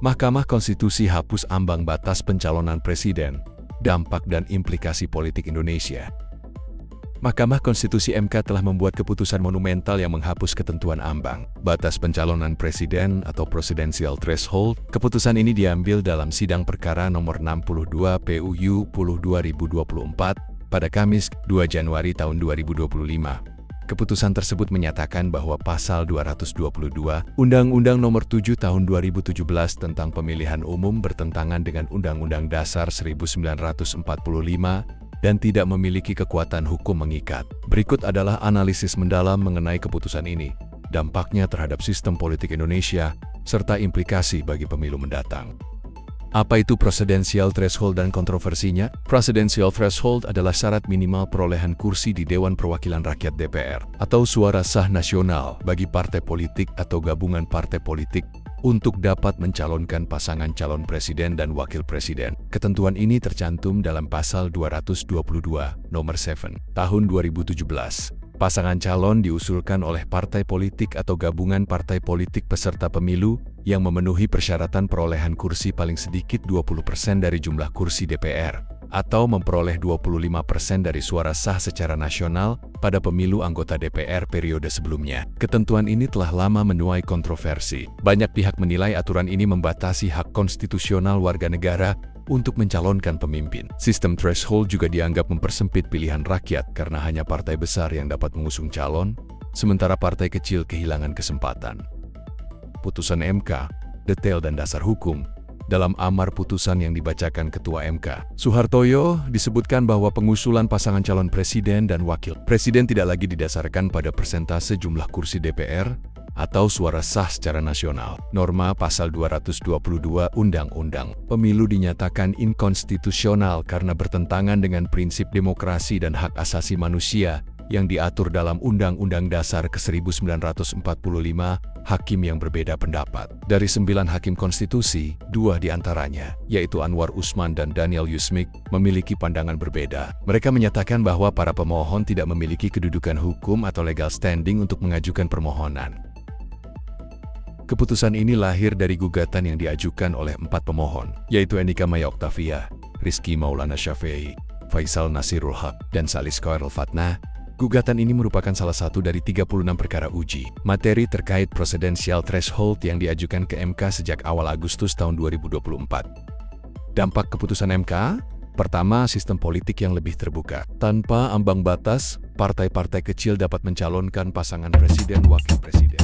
Mahkamah Konstitusi hapus ambang batas pencalonan presiden, dampak dan implikasi politik Indonesia. Mahkamah Konstitusi (MK) telah membuat keputusan monumental yang menghapus ketentuan ambang batas pencalonan presiden atau presidential threshold. Keputusan ini diambil dalam sidang perkara nomor 62 PUU 10/2024 pada Kamis 2 Januari tahun 2025. Keputusan tersebut menyatakan bahwa Pasal 222 Undang-Undang Nomor 7 Tahun 2017 tentang Pemilihan Umum bertentangan dengan Undang-Undang Dasar 1945 dan tidak memiliki kekuatan hukum mengikat. Berikut adalah analisis mendalam mengenai keputusan ini, dampaknya terhadap sistem politik Indonesia, serta implikasi bagi pemilu mendatang. Apa itu presidential threshold dan kontroversinya? Presidential threshold adalah syarat minimal perolehan kursi di Dewan Perwakilan Rakyat (DPR) atau suara sah nasional bagi partai politik atau gabungan partai politik untuk dapat mencalonkan pasangan calon presiden dan wakil presiden. Ketentuan ini tercantum dalam Pasal 222, Nomor 7, Tahun 2017. Pasangan calon diusulkan oleh partai politik atau gabungan partai politik peserta pemilu yang memenuhi persyaratan perolehan kursi paling sedikit 20% dari jumlah kursi DPR, atau memperoleh 25% dari suara sah secara nasional pada pemilu anggota DPR periode sebelumnya. Ketentuan ini telah lama menuai kontroversi. Banyak pihak menilai aturan ini membatasi hak konstitusional warga negara untuk mencalonkan pemimpin. Sistem threshold juga dianggap mempersempit pilihan rakyat karena hanya partai besar yang dapat mengusung calon, sementara partai kecil kehilangan kesempatan. Putusan MK, detail dan dasar hukum. Dalam amar putusan yang dibacakan Ketua MK, Suhartoyo, disebutkan bahwa pengusulan pasangan calon presiden dan wakil presiden tidak lagi didasarkan pada persentase jumlah kursi DPR atau suara sah secara nasional. Norma Pasal 222 Undang-Undang Pemilu dinyatakan inkonstitusional karena bertentangan dengan prinsip demokrasi dan hak asasi manusia yang diatur dalam Undang-Undang Dasar ke-1945. Hakim yang berbeda pendapat. Dari 9 hakim konstitusi, 2 diantaranya, yaitu Anwar Usman dan Daniel Yusmik, memiliki pandangan berbeda. Mereka menyatakan bahwa para pemohon tidak memiliki kedudukan hukum atau legal standing untuk mengajukan permohonan. Keputusan ini lahir dari gugatan yang diajukan oleh 4 pemohon, yaitu Enika Maya Oktavia, Rizky Maulana Syafiei, Faisal Nasirul Haq, dan Salis Khairul Fatnah. Gugatan ini merupakan salah satu dari 36 perkara uji materi terkait presidential threshold yang diajukan ke MK sejak awal Agustus tahun 2024. Dampak keputusan MK? Pertama, sistem politik yang lebih terbuka. Tanpa ambang batas, partai-partai kecil dapat mencalonkan pasangan presiden wakil presiden.